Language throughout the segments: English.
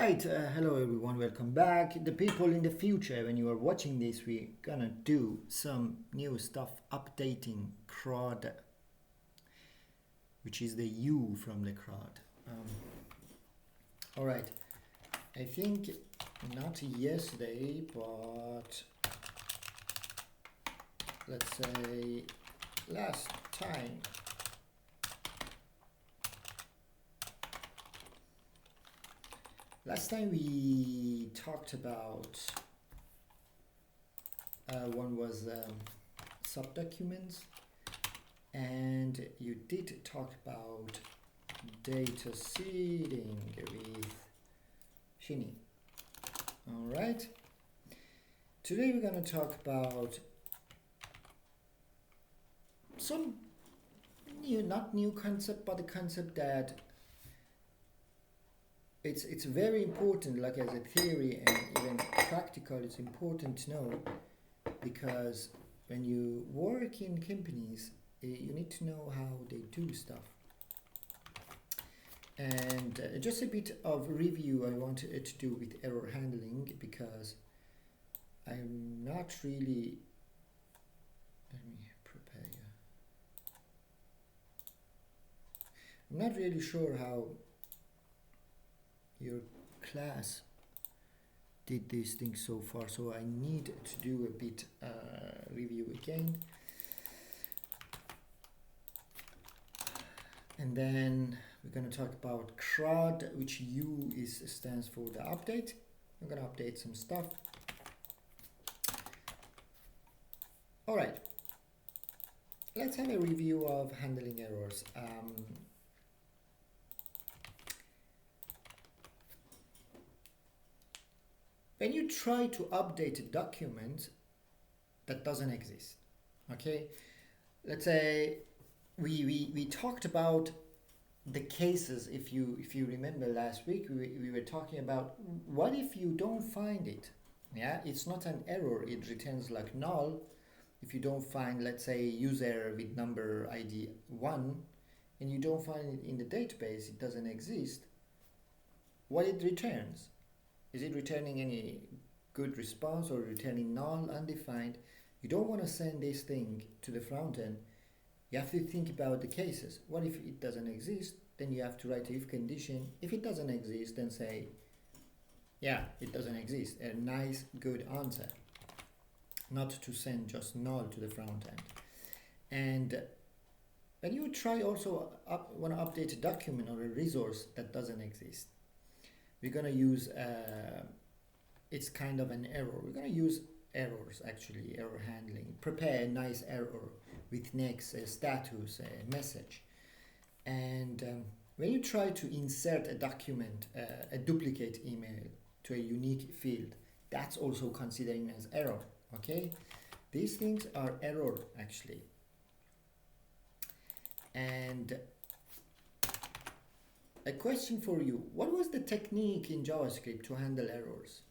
Right, hello everyone, welcome back. The people in the future, when you are watching this, we're gonna do some new stuff updating CRUD, which is the U from the CRUD. Alright, I think not yesterday, but let's say last time. Last time we talked about one was subdocuments, and you did talk about data seeding with Shinny. All right. Today we're going to talk about some new, not new concept, but a concept that it's very important, like as a theory and even practical, it's important to know, because when you work in companies, you need to know how they do stuff. And just a bit of review I wanted to do with error handling, because I'm not really, let me prepare. I'm not really sure how your class did these things so far, so I need to do a bit review again, and then we're going to talk about CRUD, which U stands for the update. I'm going to update some stuff. All right, let's have a review of handling errors. When you try to update a document that doesn't exist, okay? Let's say we talked about the cases. If you remember last week, we were talking about what if you don't find it? Yeah, it's not an error. It returns like null. If you don't find, let's say, user with number ID 1, and you don't find it in the database, it doesn't exist. What it returns? Is it returning any good response or returning null, undefined? You don't want to send this thing to the front end. You have to think about the cases. What if it doesn't exist? Then you have to write if condition. If it doesn't exist, then say, yeah, it doesn't exist. A nice, good answer. Not to send just null to the front end. And when you try also want to update a document or a resource that doesn't exist, we're going to use, it's kind of an error. We're going to use errors, actually, error handling. Prepare a nice error with next, a status, a message. And when you try to insert a document, a duplicate email to a unique field, that's also considering as error, okay? These things are error, actually. And a question for you: what was the technique in JavaScript to handle errors?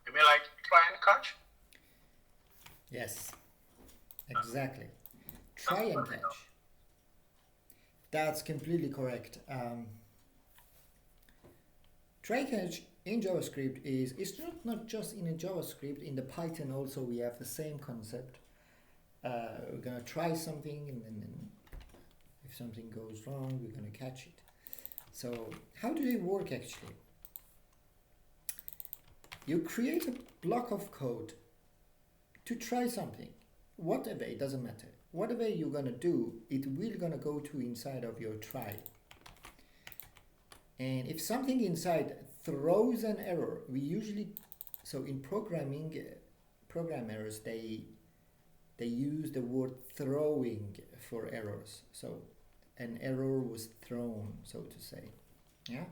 You mean like try and catch? Yes, exactly. Try and catch. That's completely correct. Try catch in JavaScript it's not just in a JavaScript. In the Python also we have the same concept. We're gonna try something, and then if something goes wrong, we're gonna catch it. So how do they work actually? You create a block of code to try something. Whatever, it doesn't matter. Whatever you're gonna do, it will gonna go to inside of your try. And if something inside throws an error, we usually, so in programming, programmers, they use the word throwing for errors. So an error was thrown, so to say. Yeah.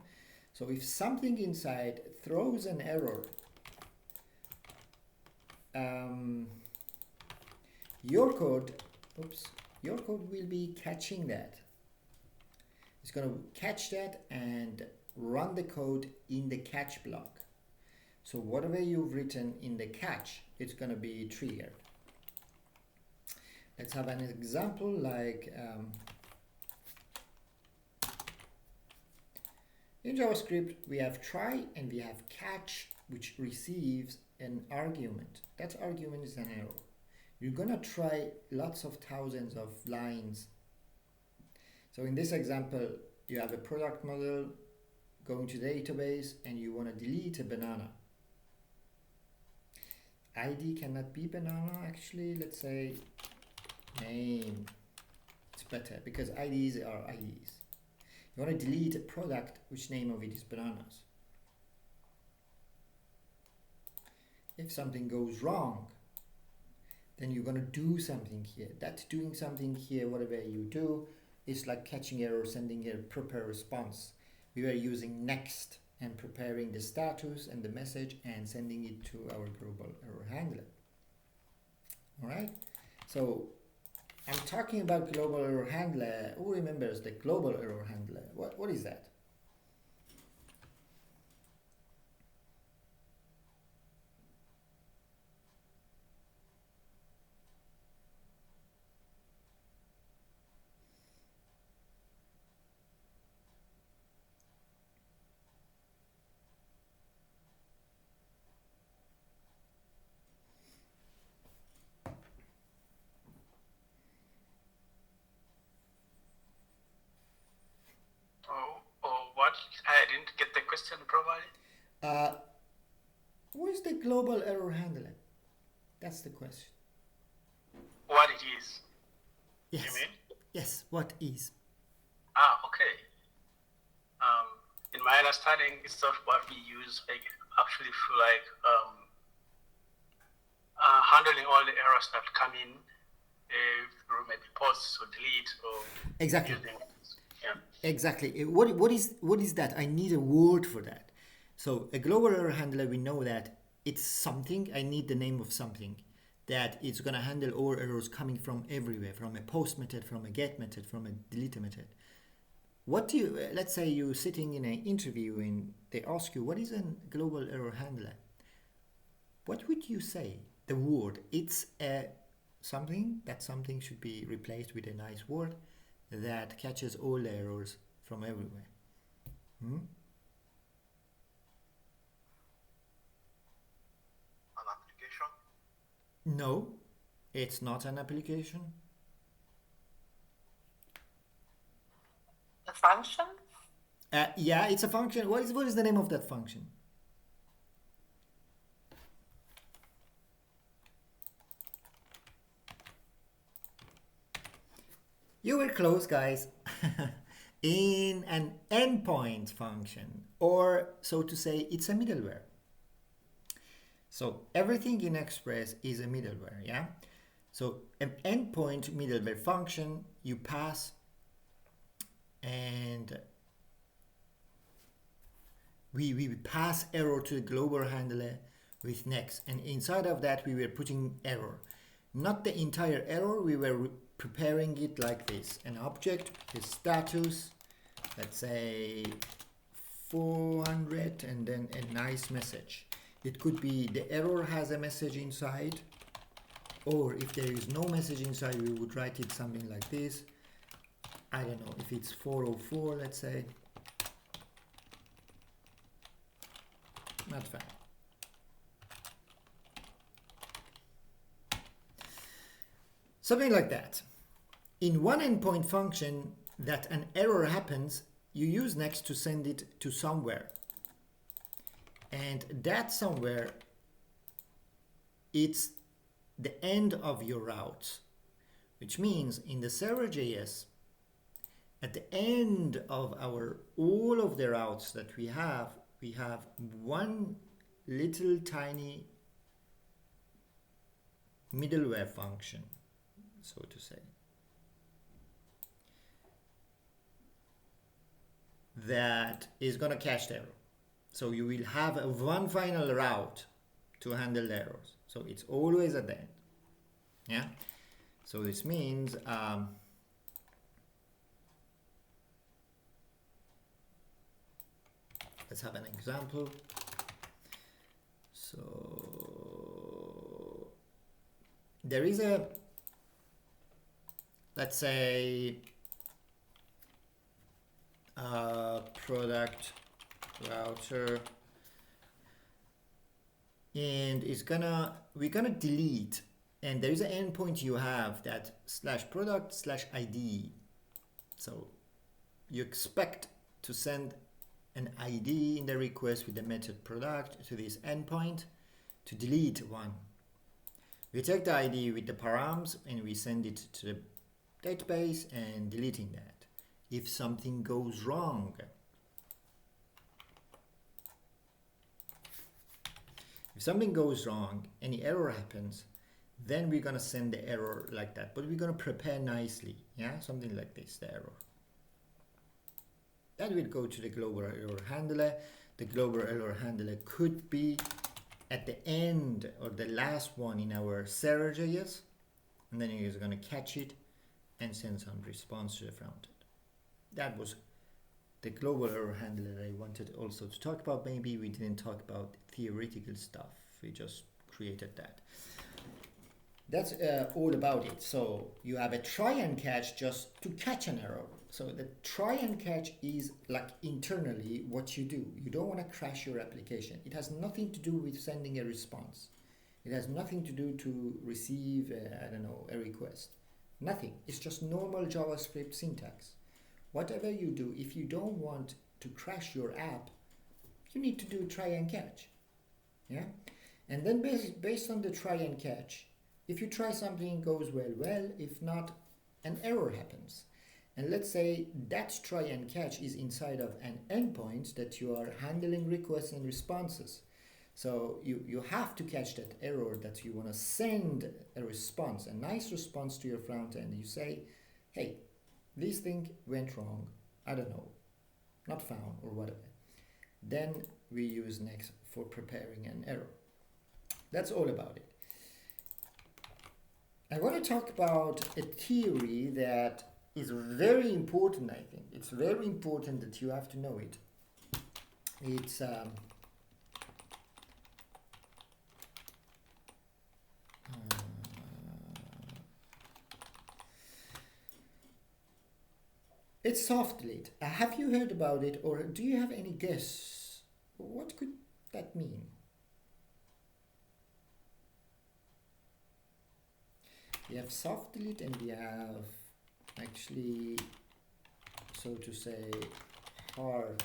So if something inside throws an error, your code, your code will be catching that. It's going to catch that and run the code in the catch block. So whatever you've written in the catch, it's going to be triggered. Let's have an example like in JavaScript, we have try and we have catch, which receives an argument. That argument is an error. You're going to try lots of thousands of lines. So in this example, you have a product model going to the database and you want to delete a banana. ID cannot be banana actually. Let's say name. It's better because IDs are IDs. You want to delete a product which name of it is bananas. If something goes wrong, then you're going to do something here. That doing something here, whatever you do, is like catching error, sending a proper response. We were using next and preparing the status and the message and sending it to our global error handler. All right. So I'm talking about global error handler. Who remembers the global error handler? What is that? What? I didn't get the question properly. What is the global error handler? That's the question. What it is? Yes. You mean? Yes. What is? Okay. In my understanding, it's not what we use. Like actually feel like handling all the errors that come in through maybe posts or delete or Exactly. using. Yeah. Exactly. What is that? I need a word for that. So a global error handler, we know that it's something. I need the name of something that it's going to handle all errors coming from everywhere, from a post method, from a get method, from a delete method. What do you, let's say you're sitting in an interview and they ask you, what is a global error handler? What would you say? The word, it's a something, that something should be replaced with a nice word that catches all the errors from everywhere. An application? No, it's not an application. A function? Yeah, it's a function. What is the name of that function? You were close, guys. In an endpoint function, or so to say, it's a middleware. So everything in Express is a middleware, yeah? So an endpoint middleware function, you pass and we pass error to the global handler with next, and inside of that we were putting error, not the entire error. We were preparing it like this: an object with status, let's say 400, and then a nice message. It could be the error has a message inside, or if there is no message inside, we would write it something like this. I don't know, if it's 404, let's say. Not fine. Something like that. In one endpoint function that an error happens, you use next to send it to somewhere. And that somewhere, it's the end of your route, which means in the server.js, at the end of all of the routes that we have one little tiny middleware function, so to say, that is going to catch the error. So you will have one final route to handle the errors. So it's always at the end. Yeah. So this means let's have an example. So there is a, let's say, product router, and we're gonna delete, and there is an endpoint you have that /product/ID. So you expect to send an ID in the request with the method product to this endpoint to delete one. We take the ID with the params and we send it to the database and deleting that. If something goes wrong, any error happens, then we're gonna send the error like that, but we're gonna prepare nicely, yeah, something like this, the error. Then we'll go to the global error handler. The global error handler could be at the end or the last one in our Server.js, and then it is gonna catch it and send some response to the front end. That was the global error handler I wanted also to talk about. Maybe we didn't talk about theoretical stuff. We just created that. That's all about it. So you have a try and catch just to catch an error. So the try and catch is like internally what you do. You don't want to crash your application. It has nothing to do with sending a response. It has nothing to do to receive, a request. Nothing. It's just normal JavaScript syntax. Whatever you do, if you don't want to crash your app, you need to do try and catch. Yeah? And then based on the try and catch, if you try something, it goes well. If not, an error happens. And let's say that try and catch is inside of an endpoint that you are handling requests and responses. So you have to catch that error that you want to send a response, a nice response to your front end. You say, hey, this thing went wrong, I don't know, not found or whatever. Then we use next for preparing an error. That's all about it. I want to talk about a theory that is very important, I think. It's very important that you have to know it. It's it's soft delete. Have you heard about it, or do you have any guess? What could that mean? We have soft delete and we have actually, so to say, hard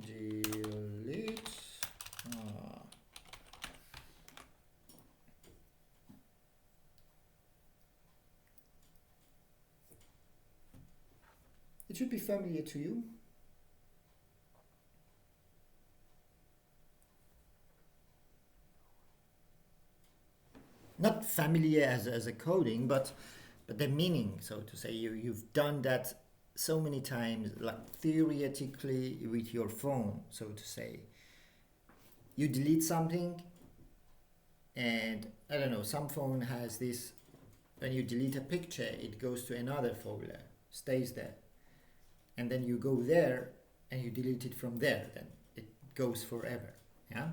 delete. It should be familiar to you. Not familiar as a coding, but the meaning, so to say. You've done that so many times, like theoretically with your phone, so to say. You delete something, and I don't know, some phone has this, when you delete a picture, it goes to another folder, stays there. And then you go there and you delete it from there, then it goes forever. Yeah,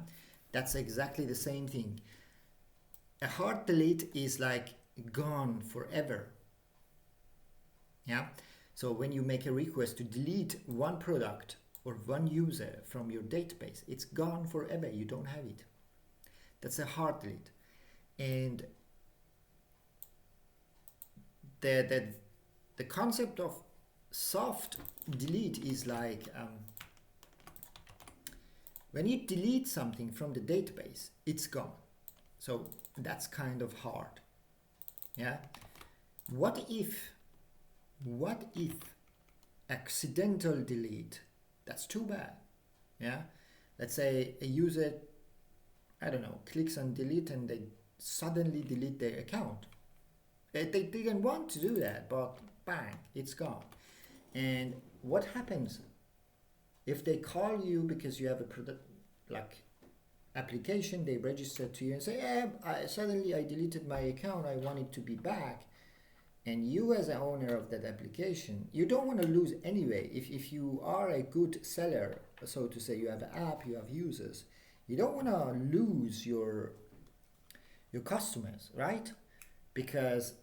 that's exactly the same thing. A hard delete is like gone forever. Yeah, so when you make a request to delete one product or one user from your database, it's gone forever. You don't have it. That's a hard delete. And the concept of soft delete is like when you delete something from the database, it's gone. So that's kind of hard. Yeah. What if accidental delete? That's too bad. Yeah. Let's say a user, I don't know, clicks on delete and they suddenly delete their account. They didn't want to do that, but bang, it's gone. And what happens If they call you because you have a product like application, they register to you and say, suddenly I deleted my account, I want it to be back. And you as an owner of that application, you don't want to lose anyway. If you are a good seller, so to say, you have an app, you have users, you don't want to lose your customers, right? Because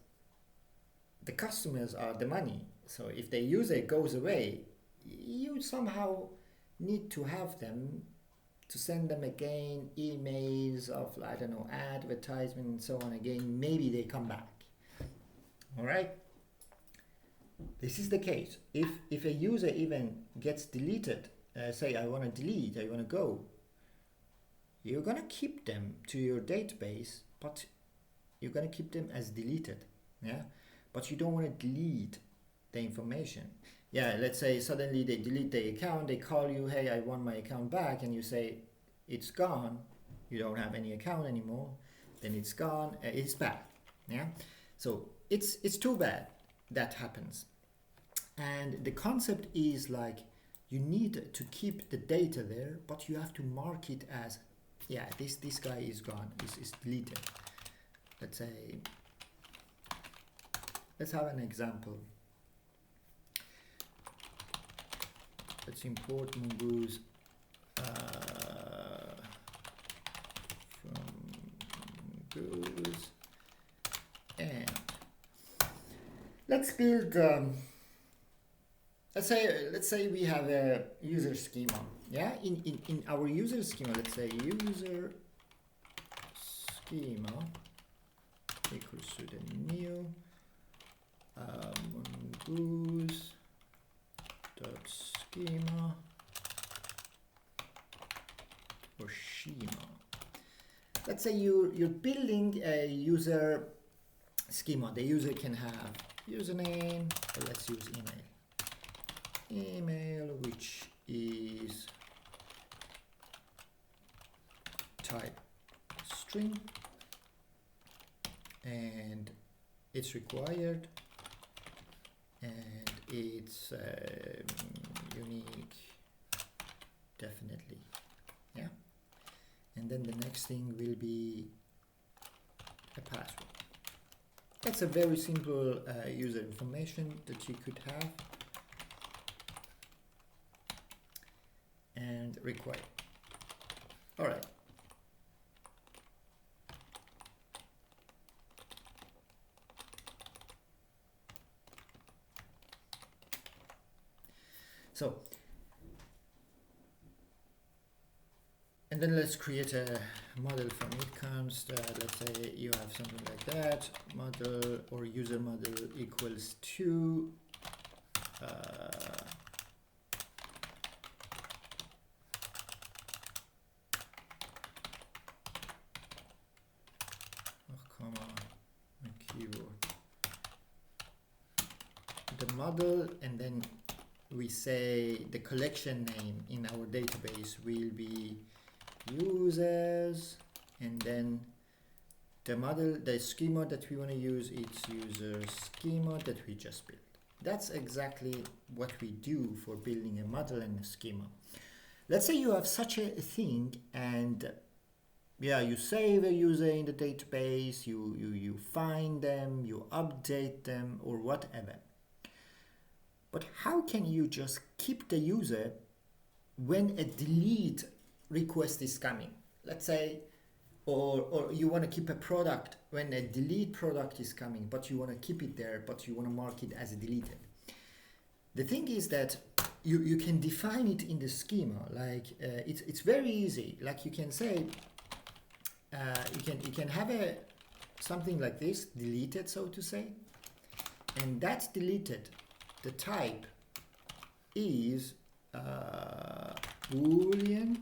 the customers are the money. So if the user goes away, you somehow need to have them to send them again emails of, I don't know, advertisement and so on again. Maybe they come back. All right. This is the case. If a user even gets deleted, say I want to delete, I want to go, you're going to keep them to your database, but you're going to keep them as deleted. Yeah. But you don't want to delete the information. Yeah, let's say suddenly they delete the account, they call you, hey, I want my account back, and you say it's gone, you don't have any account anymore, then it's gone, it's bad. Yeah, so it's too bad that happens. And the concept is like you need to keep the data there, but you have to mark it as, yeah, this guy is gone, is deleted. Let's say, let's have an example. Let's import Mongoose from Mongoose, and let's build. Let's say we have a user schema. Yeah, in our user schema, let's say user schema equals to the new Mongoose dot schema or schema. Let's say you're building a user schema. The user can have username, or let's use email, which is type string, and it's required, and it's unique, definitely. Yeah, and then the next thing will be a password. That's a very simple user information that you could have and require. All right. So, and then let's create a model from it. Const, let's say you have something like that, model or user model equals to comma, a keyword, the model, and then we say the collection name in our database will be users, and then the model, the schema that we want to use, it's user schema that we just built. That's exactly what we do for building a model and a schema. Let's say you have such a thing, and yeah, you save a user in the database, you find them, you update them, or whatever. But how can you just keep the user when a delete request is coming? Let's say, or you want to keep a product when a delete product is coming, but you want to keep it there, but you want to mark it as deleted. The thing is that you can define it in the schema. Like it's very easy. Like you can say, you can have something like this deleted, so to say, and that's deleted. The type is Boolean,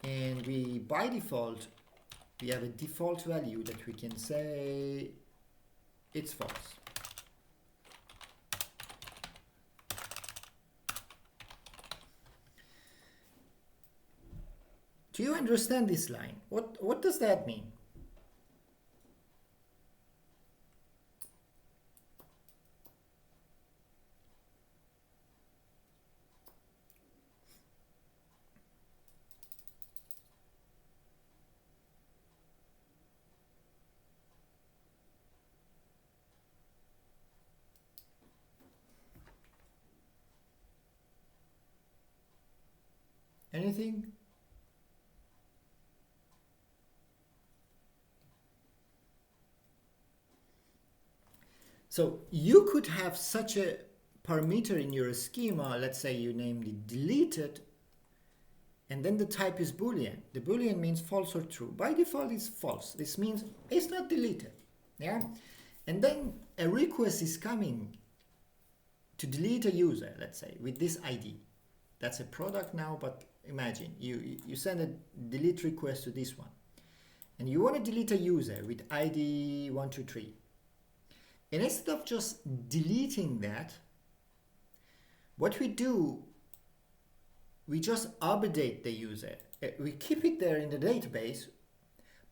and we by default we have a default value that we can say it's false. Do you understand this line? What does that mean? Anything? So you could have such a parameter in your schema. Let's say you named it deleted, and then the type is Boolean. The Boolean means false or true. By default, it's false. This means it's not deleted. Yeah, and then a request is coming to delete a user. Let's say with this ID. That's a product now, but imagine you send a delete request to this one, and you want to delete a user with ID 123. And instead of just deleting that, what we do, we just update the user. We keep it there in the database,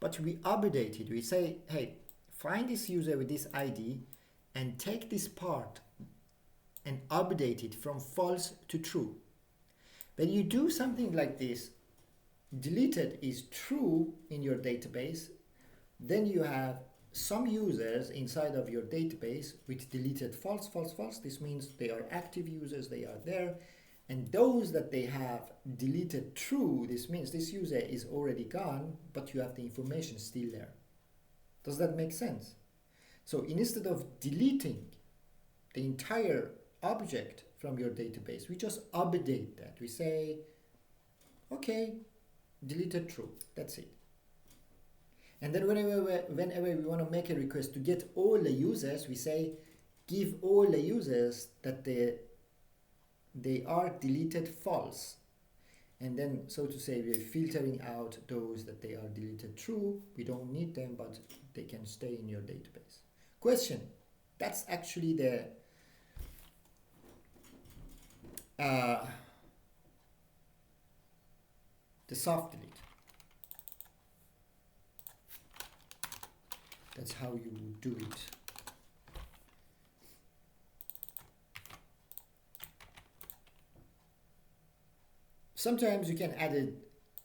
but we update it. We say, hey, find this user with this ID and take this part and update it from false to true. When you do something like this, deleted is true in your database, then you have some users inside of your database with deleted false, false, false. This means they are active users, they are there. And those that they have deleted true, this means this user is already gone, but you have the information still there. Does that make sense? So instead of deleting the entire object from your database, we just update that. We say, okay, deleted true, that's it. And then whenever we want to make a request to get all the users, we say, give all the users that they are deleted false. And then, so to say, we're filtering out those that they are deleted true. We don't need them, but they can stay in your database. Question. That's actually the soft delete. That's how you do it. Sometimes you can add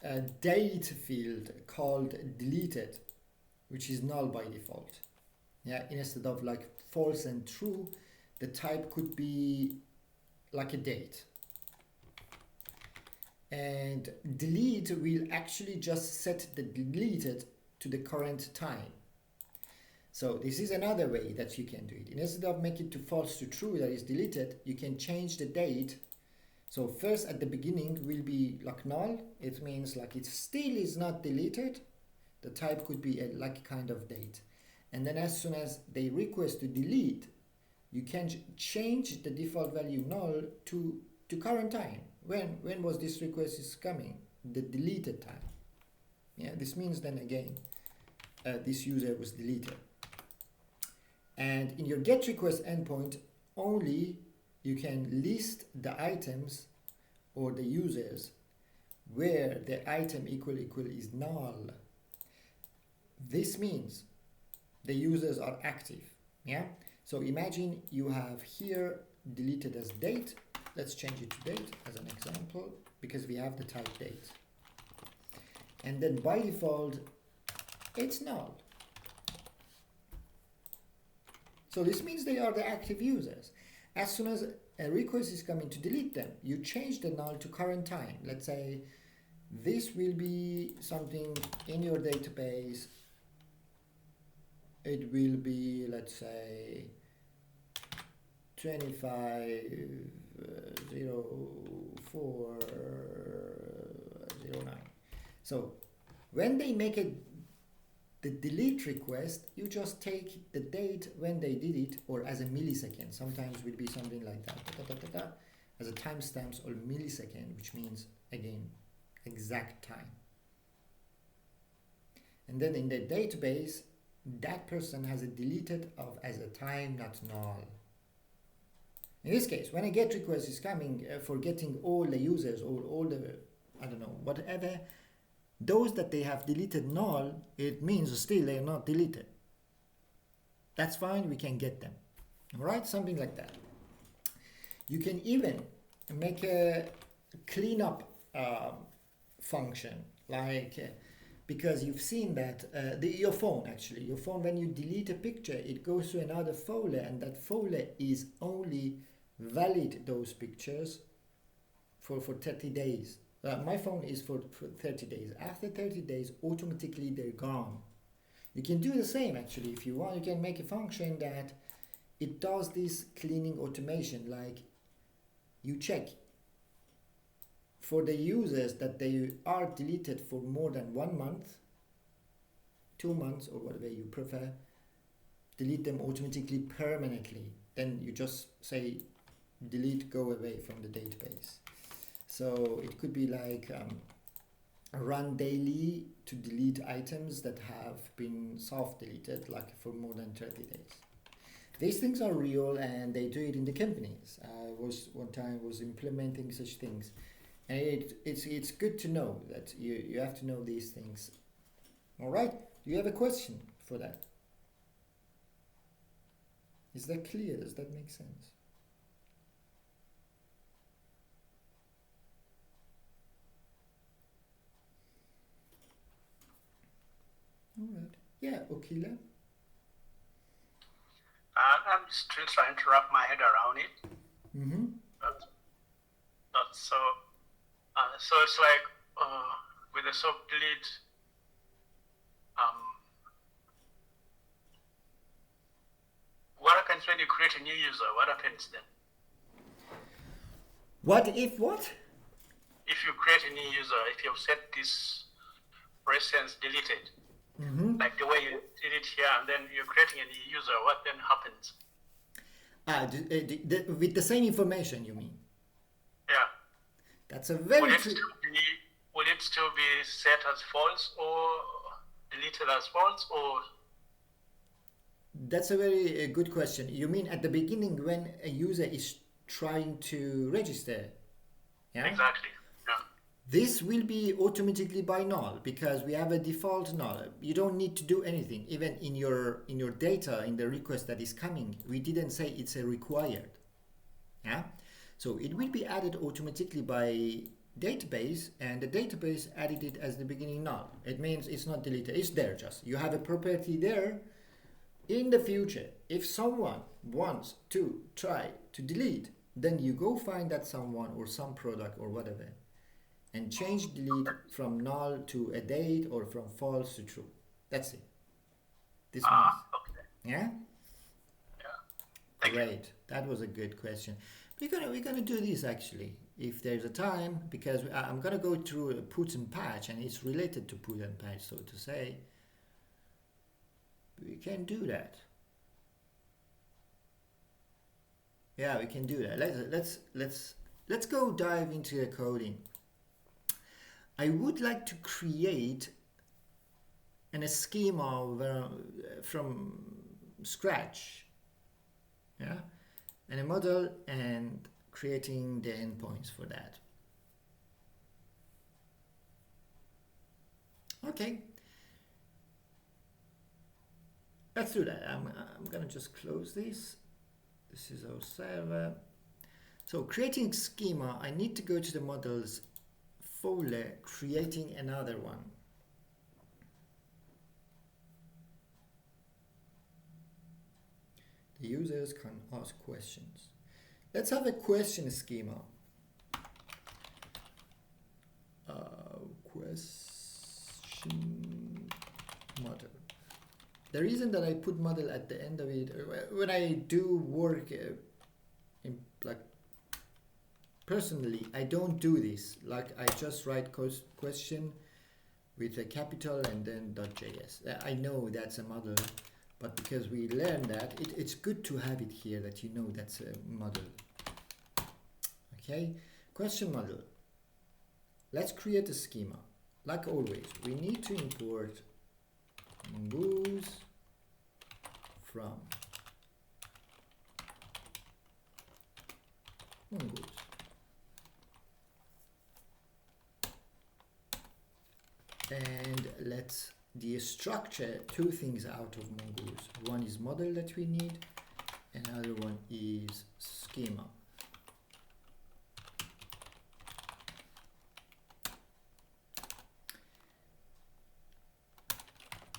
a date field called deleted, which is null by default. Yeah, instead of like false and true, the type could be like a date. And delete will actually just set the deleted to the current time. So this is another way that you can do it. Instead of make it to false to true, that is deleted, you can change the date. So first at the beginning will be like null. It means like it still is not deleted. The type could be like kind of date. And then as soon as they request to delete, you can change the default value null to current time. When was this request is coming? The deleted time. Yeah, this means then again, this user was deleted. And in your get request endpoint, only you can list the items or the users where the item equal is null. This means the users are active. Yeah. So imagine you have here deleted as date. Let's change it to date as an example because we have the type date. And then by default, it's null. So this means they are the active users. As soon as a request is coming to delete them, you change the null to current time. Let's say this will be something in your database. It will be, let's say, 250409. So when they make the delete request, you just take the date when they did it, or as a millisecond. Sometimes it will be something like that, as a timestamps or millisecond, which means again exact time. And then in the database, that person has a deleted of as a time, not null. In this case, when a get request is coming for getting all the users or all the, I don't know, whatever, those that they have deleted null, it means still they are not deleted. That's fine, we can get them. All right, something like that. You can even make a cleanup function, like because you've seen that your phone, when you delete a picture, it goes to another folder, and that folder is only valid those pictures for 30 days. My phone is for 30 days. After 30 days, automatically they're gone. You can do the same actually if you want. You can make a function that it does this cleaning automation, like you check for the users that they are deleted for more than 1 month, 2 months, or whatever you prefer, delete them automatically permanently. Then you just say delete, go away from the database. So it could be like run daily to delete items that have been soft deleted, like for more than 30 days. These things are real and they do it in the companies. I was one time was implementing such things, and it's good to know that you have to know these things. All right, do you have a question for that? Is that clear? Does that make sense? All right. Yeah, Okila. I'm still trying to wrap my head around it. Mm-hmm. So it's like with the soft delete, what happens when you create a new user? What happens then? What if what? If you create a new user, if you've set this presence deleted, like the way you did it here, and then you're creating a new user, what then happens? With the same information, you mean? Yeah. That's a very will it still be set as false or deleted as false, or? That's a very good question. You mean at the beginning when a user is trying to register? Yeah. Exactly. Yeah. This will be automatically by null because we have a default null. You don't need to do anything. Even in your data, in the request that is coming, we didn't say it's a required. Yeah. So it will be added automatically by database, and the database added it as the beginning null. It means it's not deleted. It's there just. You have a property there. In the future, if someone wants to try to delete, then you go find that someone or some product or whatever and change delete from null to a date or from false to true. That's it. This means. Okay. Yeah? Yeah. Great. That was a good question. We're gonna do this actually if there's a time, because I'm gonna go through a put and patch, and it's related to put and patch, so to say. We can do that. Yeah, we can do that. Let's go dive into the coding. I would like to create a schema from scratch. Yeah, and a model, and creating the endpoints for that. Okay. Let's do that. I'm gonna just close this. This is our server. So creating schema, I need to go to the models folder, creating another one. The users can ask questions. Let's have a question schema. Question model. The reason that I put model at the end of it, when I do work like personally, I don't do this. Like I just write question with a capital and then .js. I know that's a model, but because we learned that, it's good to have it here that you know that's a model. Okay, question model. Let's create a schema. Like always, we need to import mongoose from mongoose. And let's destructure two things out of mongoose. One is model that we need, another one is schema.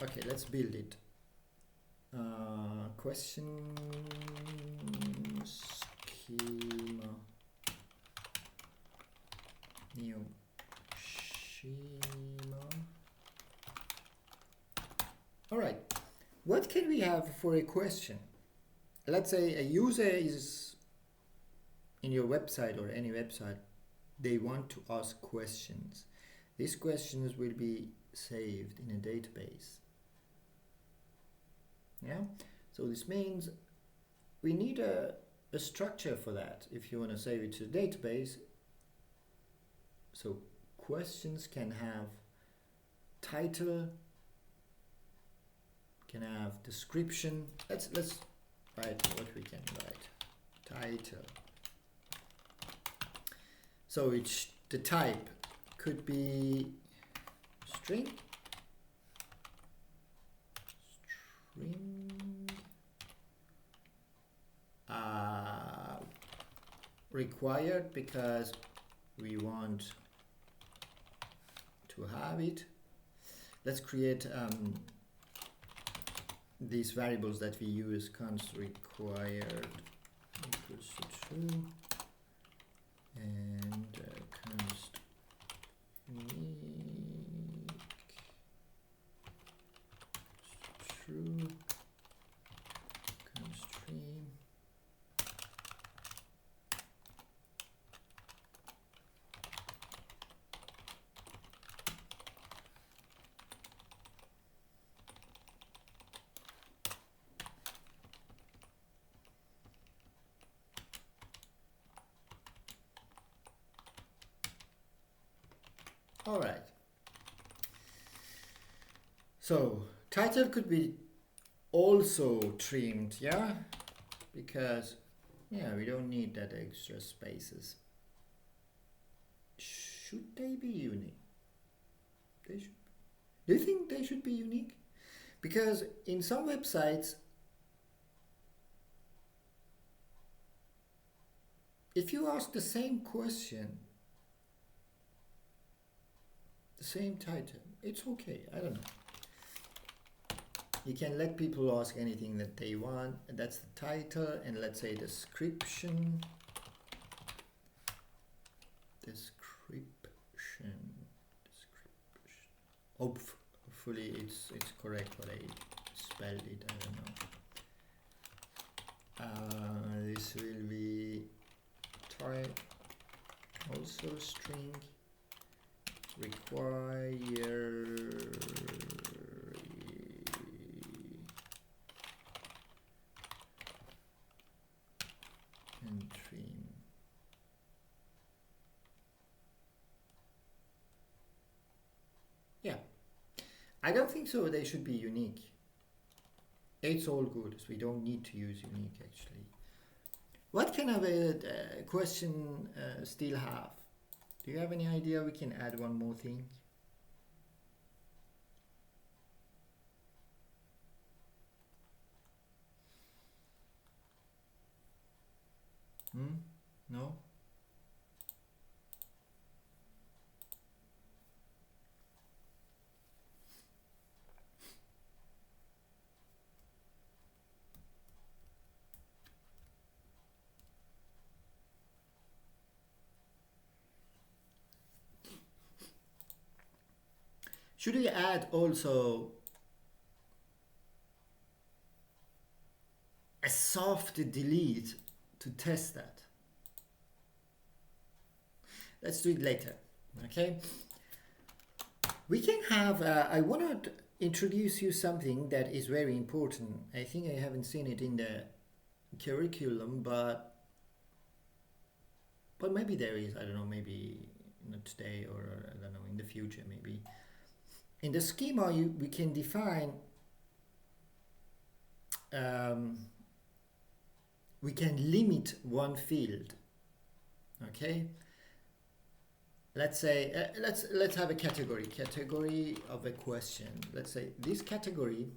Okay, let's build it. Question schema new schema. All right, what can we have for a question? Let's say a user is in your website or any website, they want to ask questions. These questions will be saved in a database. Yeah, so this means we need a structure for that if you want to save it to a database. So questions can have title, can have description. Let's write what we can write. Title. So it's the type could be string, required because we want to have it. Let's create these variables that we use. Const required equals to true, and const unique true, const stream. All right. So title could be also trimmed, yeah, because yeah, we don't need that extra spaces. Should they be unique? They should. Do you think they should be unique? Because in some websites, if you ask the same question, the same title, it's okay. I don't know. You can let people ask anything that they want, and that's the title, and let's say description. Hopefully it's correct what I spelled it. I don't know. This will be type, also string, require and trim. Yeah, I don't think so. They should be unique. It's all good, so we don't need to use unique actually. What kind of a question still have? Do you have any idea? We can add one more thing. No? Should we add also a soft delete to test that? Let's do it later, okay? We can have, I want to introduce you something that is very important. I think I haven't seen it in the curriculum, but maybe there is, I don't know, maybe not today or I don't know, in the future maybe. In the schema, we can define, we can limit one field, okay? Let's say, let's have a category of a question. Let's say this category,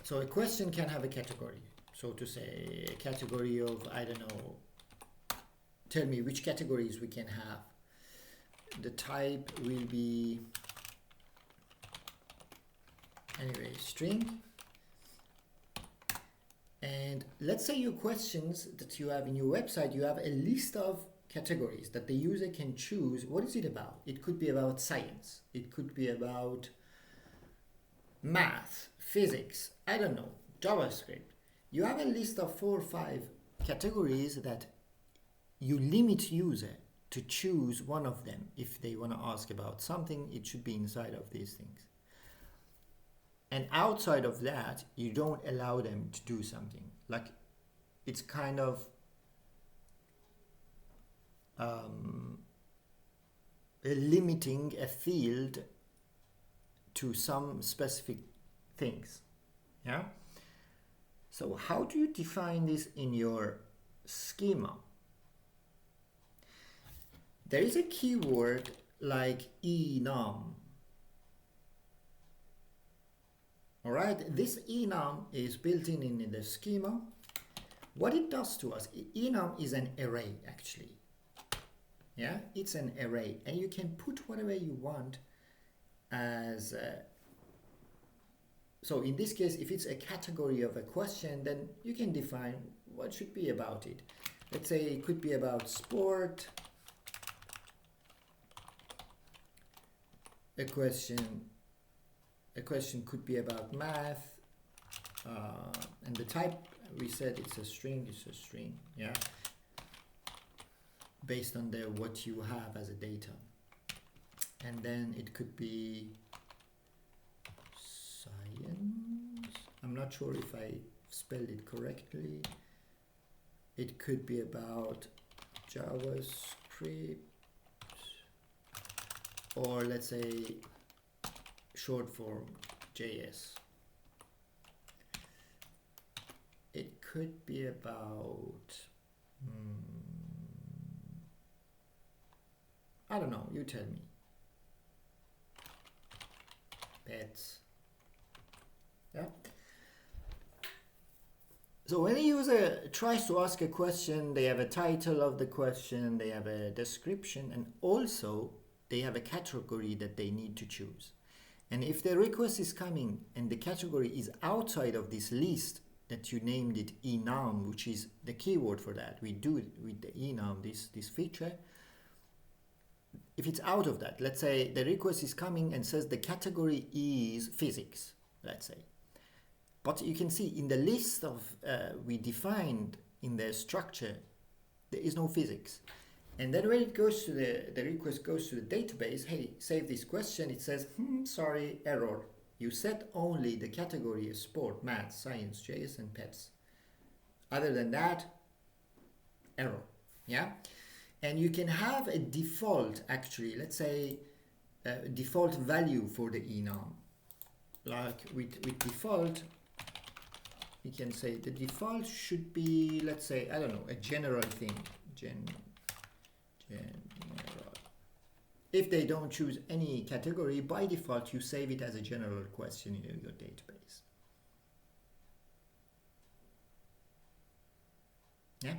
so a question can have a category. So to say a category of, I don't know, tell me which categories we can have. The type will be, anyway, string. And let's say your questions that you have in your website, you have a list of categories that the user can choose. What is it about? It could be about science. It could be about math, physics, I don't know, JavaScript. You have a list of 4 or 5 categories that you limit user to choose one of them. If they want to ask about something, it should be inside of these things. And outside of that, you don't allow them to do something. Like, it's kind of limiting a field to some specific things. Yeah. So how do you define this in your schema? There is a keyword like enum. All right, this enum is built in the schema. What it does to us, enum is an array actually. Yeah, it's an array, and you can put whatever you want as so in this case, if it's a category of a question, then you can define what should be about it. Let's say it could be about sport. A question could be about math, and the type, we said it's a string, yeah, based on what you have as a data. And then it could be science. I'm not sure if I spelled it correctly. It could be about JavaScript, or let's say short form JS. It could be about I don't know, you tell me. Pets. Yeah. So when a user tries to ask a question, they have a title of the question, they have a description, and also they have a category that they need to choose. And if the request is coming and the category is outside of this list that you named it enum, which is the keyword for that, we do it with the enum, this feature. If it's out of that, let's say the request is coming and says the category is physics, let's say. But you can see in the list of we defined in the structure, there is no physics. And then when it goes to the request goes to the database, hey, save this question, it says, sorry, error. You set only the category as sport, math, science, JS, and pets. Other than that, error, yeah? And you can have a default, actually, let's say, default value for the enum. Like with default, we can say the default should be, let's say, I don't know, a general thing. General. If they don't choose any category, by default, you save it as a general question in your database. Yeah.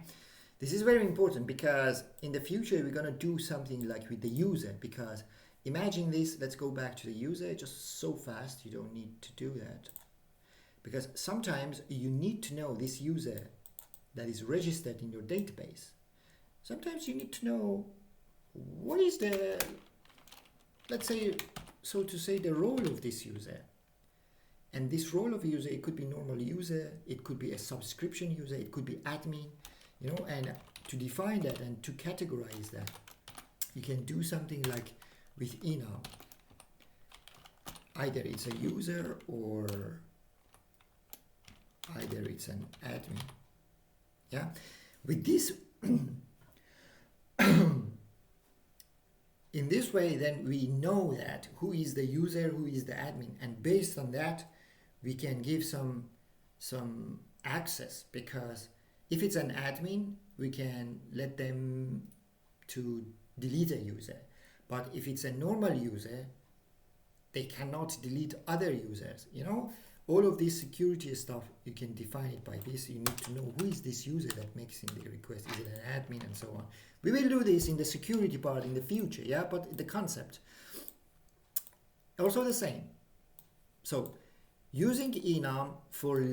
This is very important because in the future, we're going to do something like with the user, because imagine this, let's go back to the user just so fast, you don't need to do that. Because sometimes you need to know this user that is registered in your database. Sometimes you need to know what is the, let's say, so to say, the role of this user. And this role of a user, it could be normal user, it could be a subscription user, it could be admin, you know, and to define that and to categorize that, you can do something like with enum. Either it's a user or either it's an admin. Yeah, with this, in this way, then we know that who is the user, who is the admin, and based on that, we can give some access, because if it's an admin, we can let them to delete a user. But if it's a normal user, they cannot delete other users. You know, all of this security stuff, you can define it by this. You need to know who is this user that makes in the request. Is it an admin and so on? We will do this in the security part in the future, yeah? But the concept, also the same. So using enum for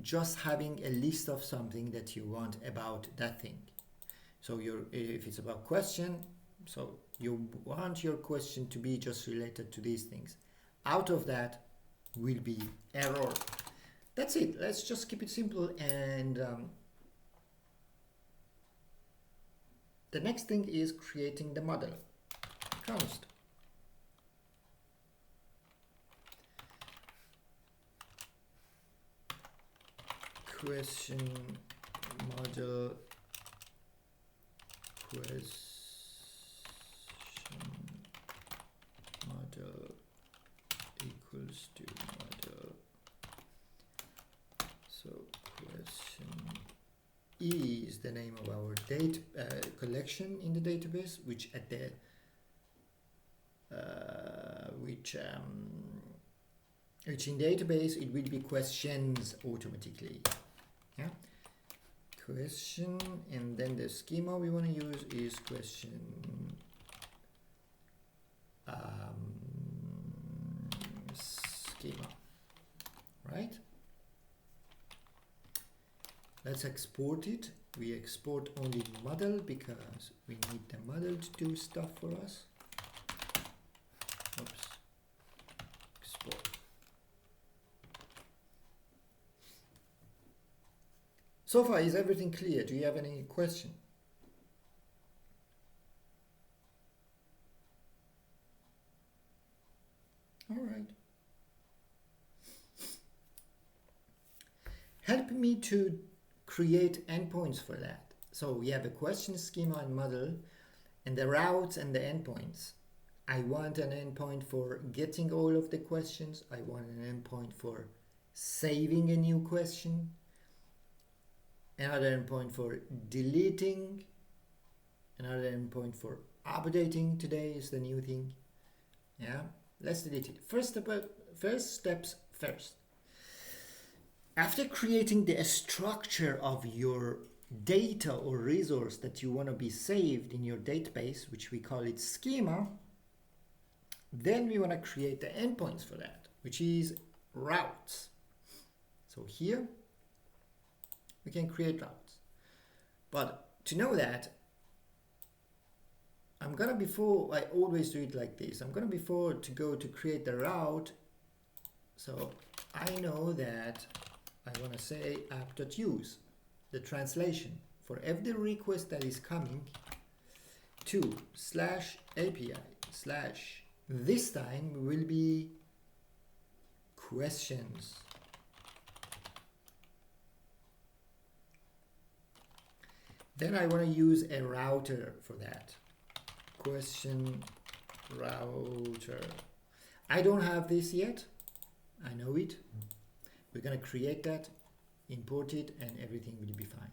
just having a list of something that you want about that thing. So if it's about question, so you want your question to be just related to these things. Out of that will be error. That's it. Let's just keep it simple. And the next thing is creating the model. Const. Question model question model equals to model. So question is the name of our date collection in the database, which at the which in database it will be questions automatically. Yeah, question, and then the schema we want to use is question schema, right? Let's export it. We export only model because we need the model to do stuff for us. Oops. Export. So far, is everything clear? Do you have any question? All right. Help me to create endpoints for that. So we have a question schema and model, and the routes and the endpoints. I want an endpoint for getting all of the questions. I want an endpoint for saving a new question. Another endpoint for deleting. Another endpoint for updating. Today is the new thing. Yeah, let's delete it. First steps first. After creating the structure of your data or resource that you want to be saved in your database, which we call it schema, then we want to create the endpoints for that, which is routes. So here we can create routes. But to know that, I'm gonna, before I always do it like this, I'm gonna before to go to create the route. So I know that I want to say app.use, the translation for every request that is coming to /API/ this time will be questions. Then I want to use a router for that. Question router. I don't have this yet. I know it. We're going to create that, import it, and everything will be fine.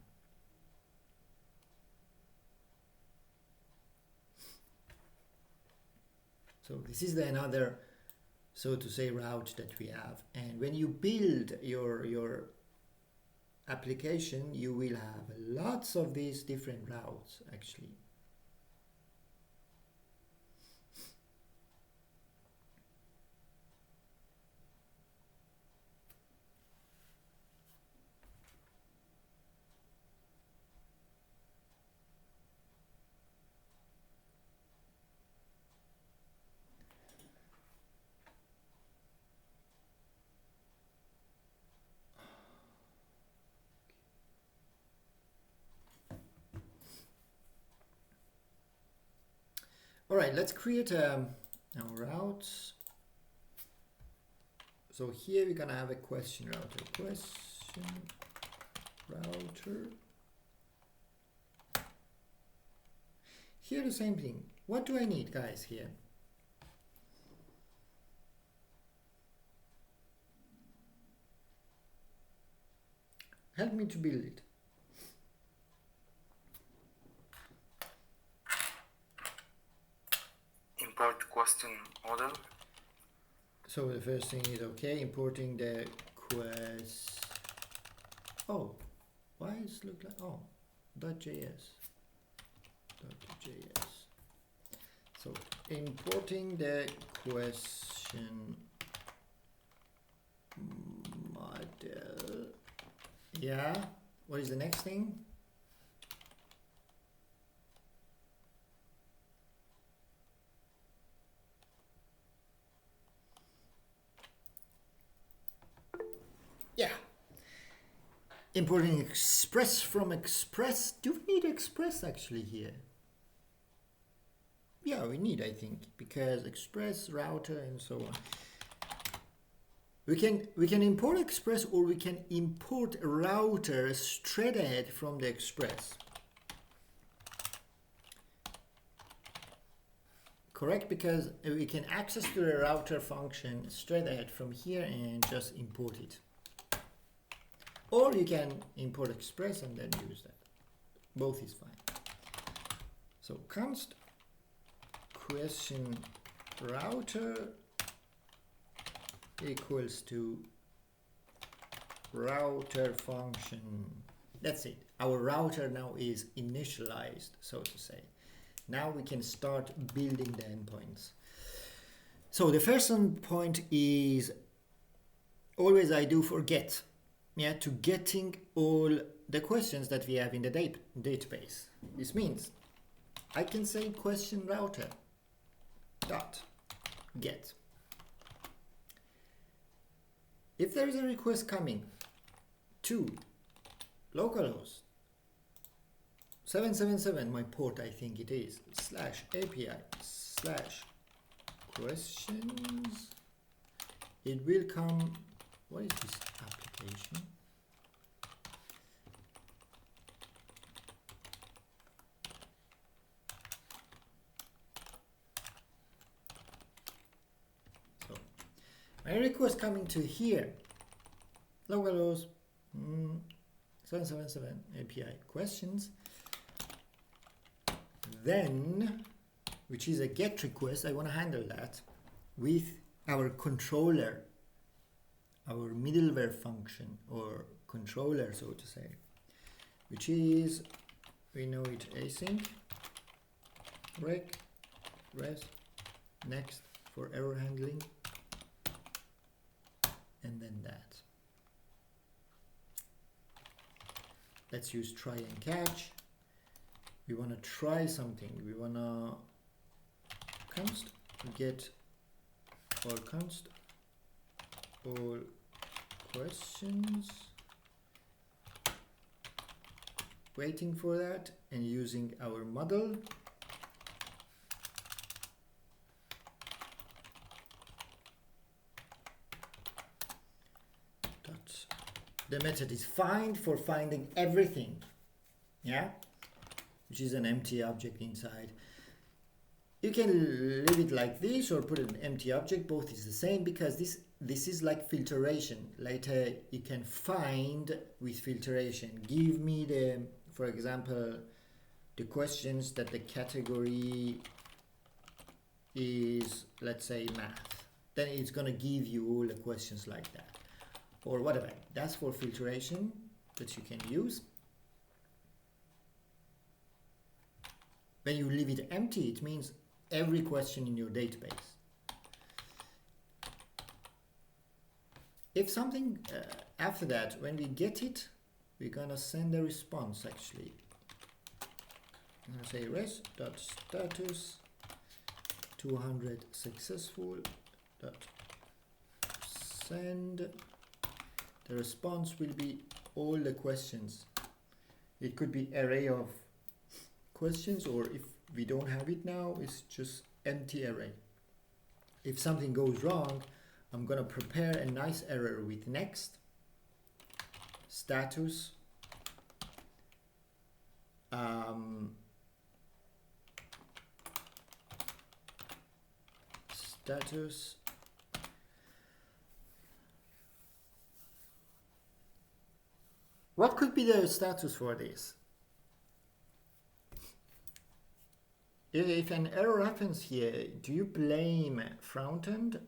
So this is another, so to say, route that we have. And when you build your application, you will have lots of these different routes actually. All right, let's create our routes. So here we're gonna have a question router. Question router. Here the same thing. What do I need, guys, here? Help me to build it. Import question model. So the first thing is, okay, importing the quest. Oh, why does it look like, oh, .js. So importing the question model. Yeah, what is the next thing? importing express from express. Do we need express actually here? Yeah, we need, I think, because express, router, and so on. We can import express, or we can import router straight ahead from the express. Correct, because we can access to the router function straight ahead from here and just import it. Or you can import express and then use that. Both is fine. So const question router equals to router function. That's it. Our router now is initialized, so to say. Now we can start building the endpoints. So the first endpoint is always I do for get. Yeah, to getting all the questions that we have in the database. This means I can say question router dot get. If there is a request coming to localhost 777, my port I think it is, /API /questions, it will come. What is this application? So my request coming to here, localhost 777 API questions, then, which is a GET request, I want to handle that with our controller, our middleware function or controller, so to say, which is, we know it async, rec, res, next for error handling, and then that. Let's use try and catch. We want to try something. We want to const get or const all questions, waiting for that, and using our model. The method is find for finding everything, yeah, which is an empty object inside. You can leave it like this or put an empty object. Both is the same, because this is like filtration. Later you can find with filtration. Give me the, for example, the questions that the category is, let's say, math. Then it's gonna give you all the questions like that, or whatever. That's for filtration that you can use. When you leave it empty, it means every question in your database. If something after that, when we get it, we're gonna send a response actually. I'm gonna say res.status 200 successful dot send. The response will be all the questions. It could be array of questions, or if we don't have it now, it's just empty array. If something goes wrong, I'm gonna prepare a nice error with next status status what could be the status for this? If an error happens here, do you blame front end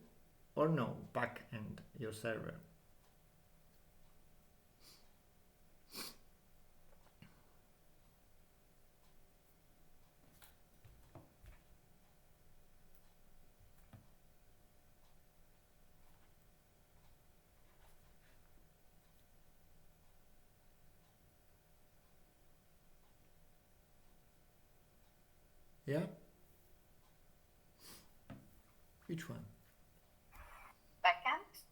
or no, back end, your server? Yeah? Which one? Backend.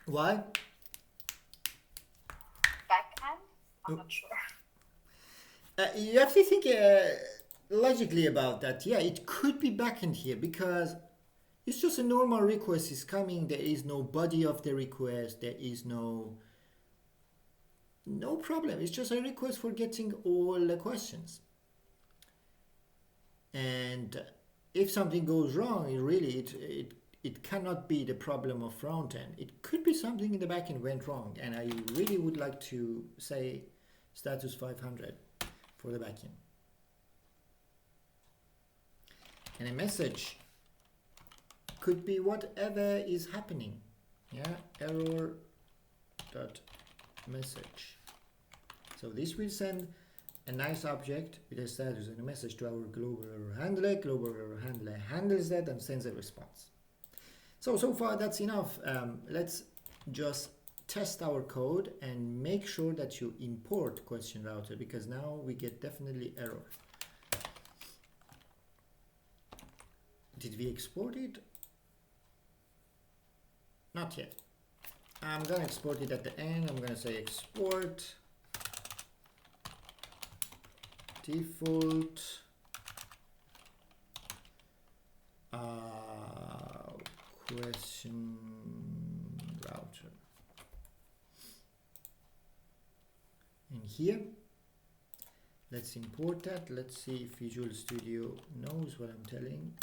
Why? Backend. I'm not sure. You have to think logically about that. Yeah, it could be backend here because it's just a normal request is coming. There is no body of the request. There is no problem. It's just a request for getting all the questions. And if something goes wrong, it cannot be the problem of front end. It could be something in the backend went wrong. And I really would like to say status 500 for the backend. And a message could be whatever is happening. Yeah, error dot message. So this will send a nice object with a status and a message to our global error handler. Global error handler handles that and sends a response. So far that's enough. Let's just test our code and make sure that you import question router, because now we get definitely error. Did we export it? Not yet. I'm gonna export it at the end. I'm gonna say export default question router. And here, let's import that. Let's see if Visual Studio knows what I'm telling.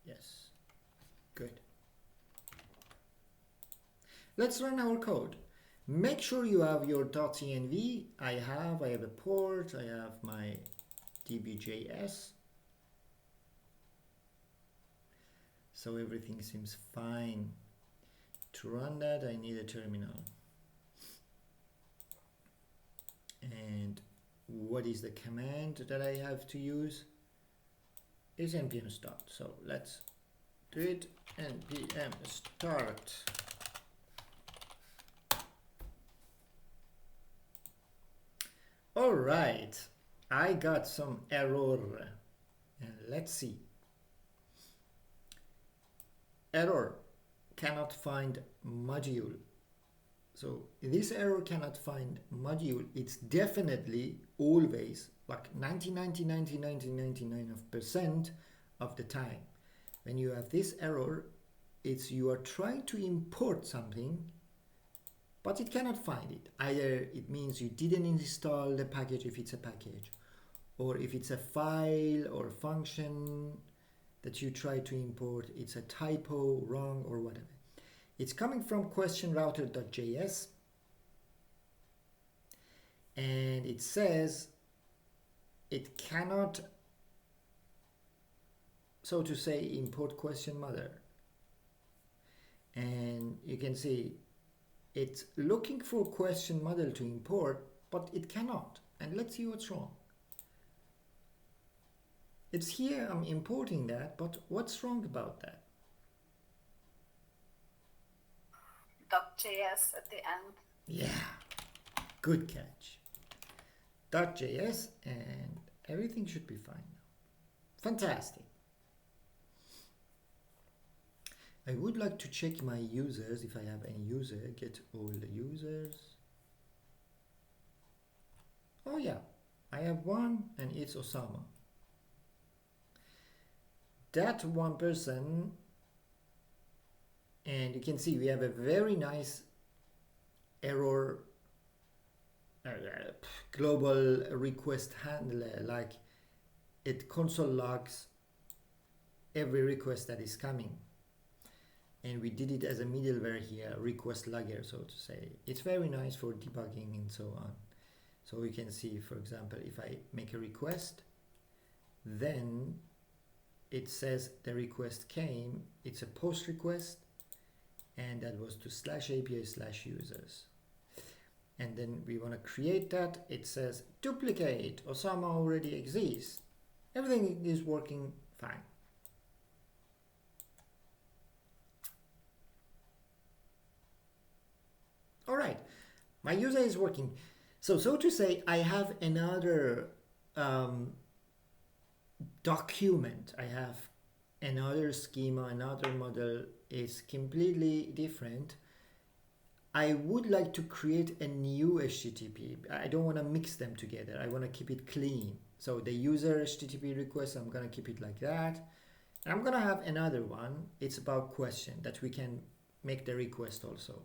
Yes, good. Let's run our code. Make sure you have your .env. I have a port, I have my db.js. So everything seems fine. To run that, I need a terminal. And what is the command that I have to use? Is npm start. So let's do it. npm start. All right, I got some error, and let's see. Error cannot find module. So this error cannot find module. It's definitely always like 99% of the time. When you have this error, it's you are trying to import something, but it cannot find it. Either it means you didn't install the package if it's a package, or if it's a file or function that you try to import, it's a typo, wrong, or whatever. It's coming from questionrouter.js, and it says it cannot, so to say, import question mother. And you can see it's looking for question model to import, but it cannot. And let's see what's wrong. It's here, I'm importing that, but what's wrong about that? .js at the end. Yeah, good catch. .js, and everything should be fine now. Fantastic. I would like to check my users, if I have any user, get all the users. Oh yeah, I have one, and it's Osama. That one person, and you can see we have a very nice error global request handler, like it console logs every request that is coming. And we did it as a middleware here, request logger, so to say. It's very nice for debugging and so on. So we can see, for example, if I make a request, then it says the request came, it's a post request, and that was to /API/users. And then we want to create that. It says duplicate, Osama already exists. Everything is working fine. All right, my user is working. So to say, I have another document. I have another schema, another model is completely different. I would like to create a new HTTP. I don't want to mix them together. I want to keep it clean. So the user HTTP request, I'm going to keep it like that. And I'm going to have another one. It's about question that we can make the request also.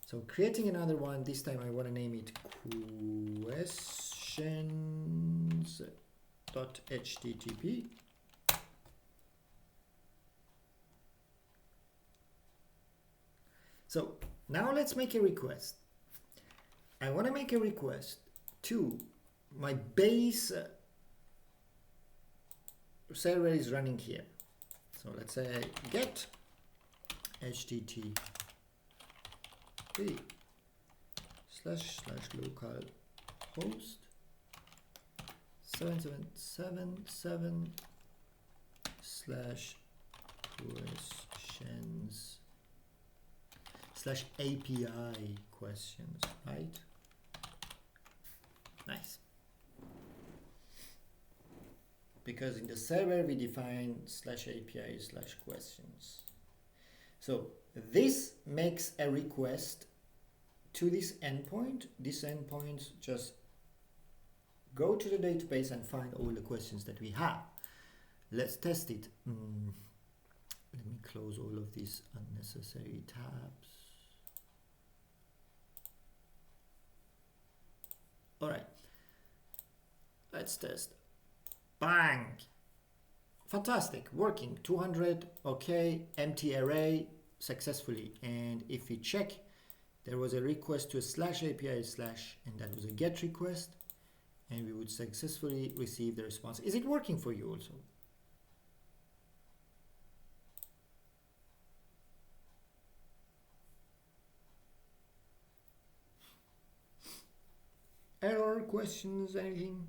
So creating another one, this time I want to name it questions.http. So now let's make a request. I want to make a request to my base server is running here. So let's say get http //local host 7777 /questions /API questions, right? Nice. Because in the server we define /API /questions. So this makes a request to this endpoint. This endpoint just go to the database and find all the questions that we have. Let's test it. Let me close all of these unnecessary tabs. All right, let's test. Bang! Fantastic, working. 200, okay, empty array successfully. And if we check, there was a request to a /API/ and that was a GET request, and we would successfully receive the response. Is it working for you also? Error, questions, anything?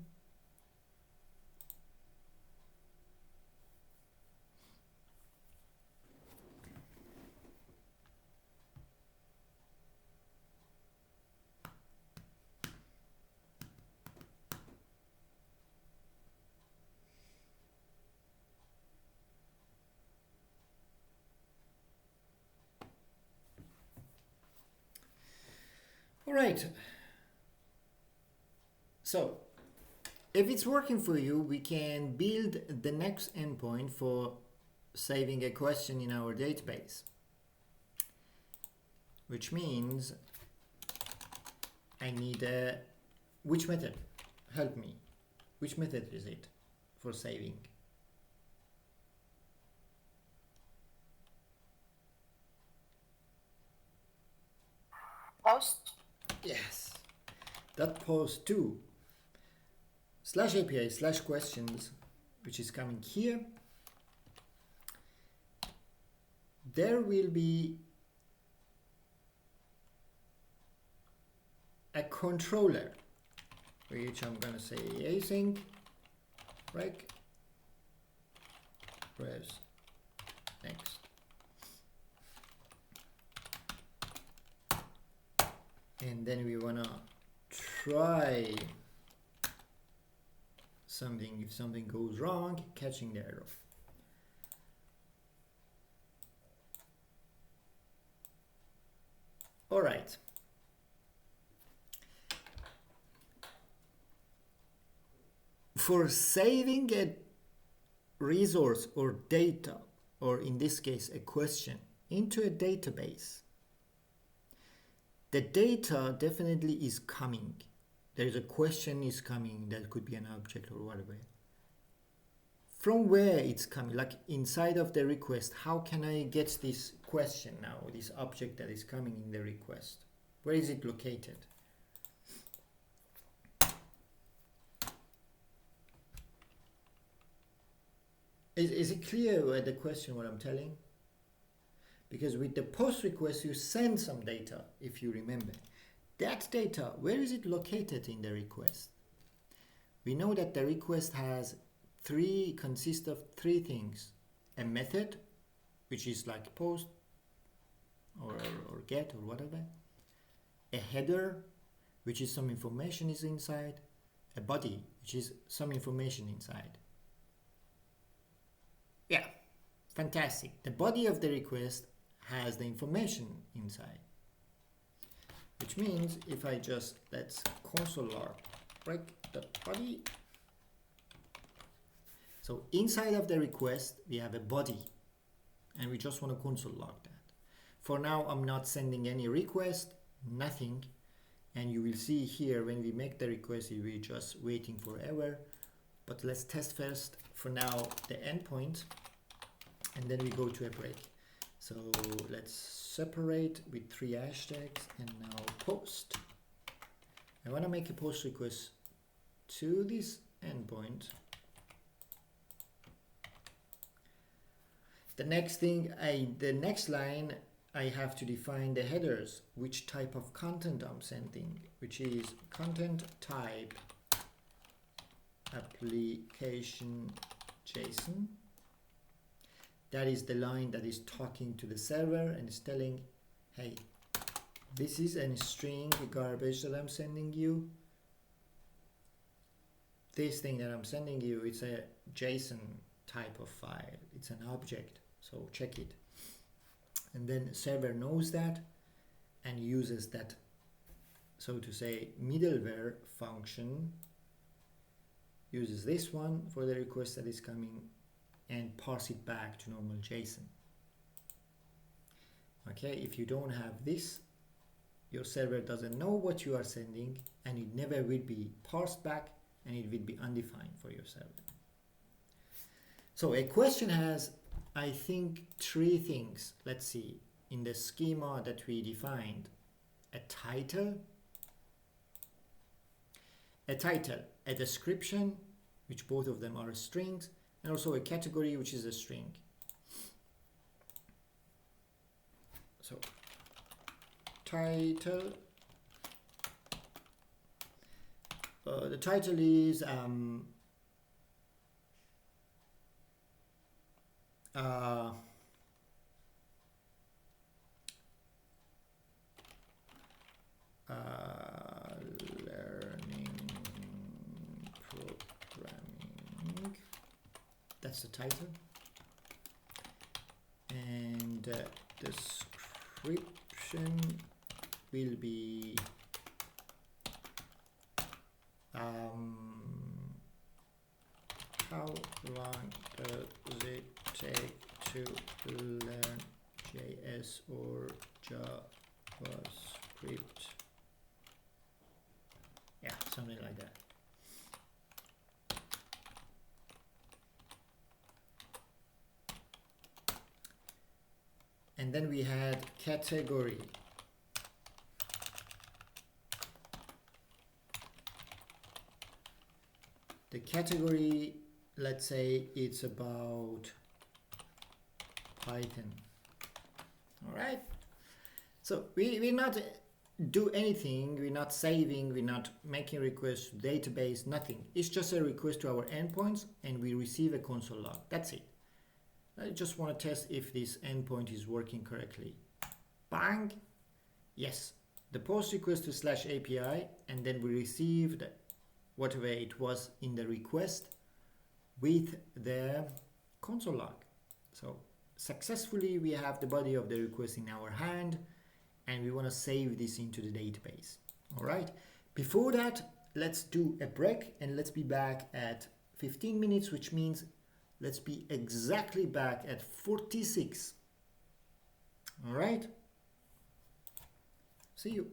All right. So if it's working for you, we can build the next endpoint for saving a question in our database, which means I need a, which method? Help me. Which method is it for saving? Post. Yes. That post to /API /questions, which is coming here. There will be a controller, which I'm going to say async rec press next. And then we want to try something. If something goes wrong, catching the error. All right. For saving a resource or data, or in this case a question, into a database, the data definitely is coming. There is a question is coming, that could be an object or whatever. From where it's coming, like inside of the request, how can I get this question now, this object that is coming in the request? Where is it located? Is it clear the question, what I'm telling? Because with the post request, you send some data, if you remember. That data, where is it located in the request? We know that the request consists of three things. A method, which is like post or get or whatever. A header, which is some information is inside. A body, which is some information inside. Yeah, fantastic. The body of the request has the information inside. which means if I just, let's console log break.body. So inside of the request, we have a body, and we just want to console log that. For now, I'm not sending any request, nothing. And you will see here when we make the request, it will be just waiting forever. But let's test first for now the endpoint, and then we go to a break. So let's separate with 3 hashtags and now post. I want to make a post request to this endpoint. The next thing, the next line, I have to define the headers, which type of content I'm sending, which is content type application JSON. That is the line that is talking to the server and is telling, hey, this is a string garbage that I'm sending you. This thing that I'm sending you, it's a JSON type of file. It's an object, so check it. And then the server knows that and uses that, so to say, middleware function, uses this one for the request that is coming and parse it back to normal JSON. Okay, if you don't have this, your server doesn't know what you are sending, and it never will be parsed back, and it will be undefined for your server. So a question has, I think, 3 things. Let's see, in the schema that we defined, a title, a description, which both of them are strings, and also a category, which is a string. So title, the title is learning programming. That's the title. And description will be how long does it take to learn JS or JavaScript? Yeah, something like that. And then we had category. The category, let's say it's about Python. All right. So we're not do anything. We're not saving. We're not making requests to database. Nothing. It's just a request to our endpoints, and we receive a console log. That's it. I just want to test if this endpoint is working correctly. Bang. Yes. The post request to /API, and then we received whatever it was in the request with the console log. So successfully we have the body of the request in our hand, and we want to save this into the database. All right. Before that, let's do a break, and let's be back at 15 minutes, which means let's be exactly back at 46. All right. See you.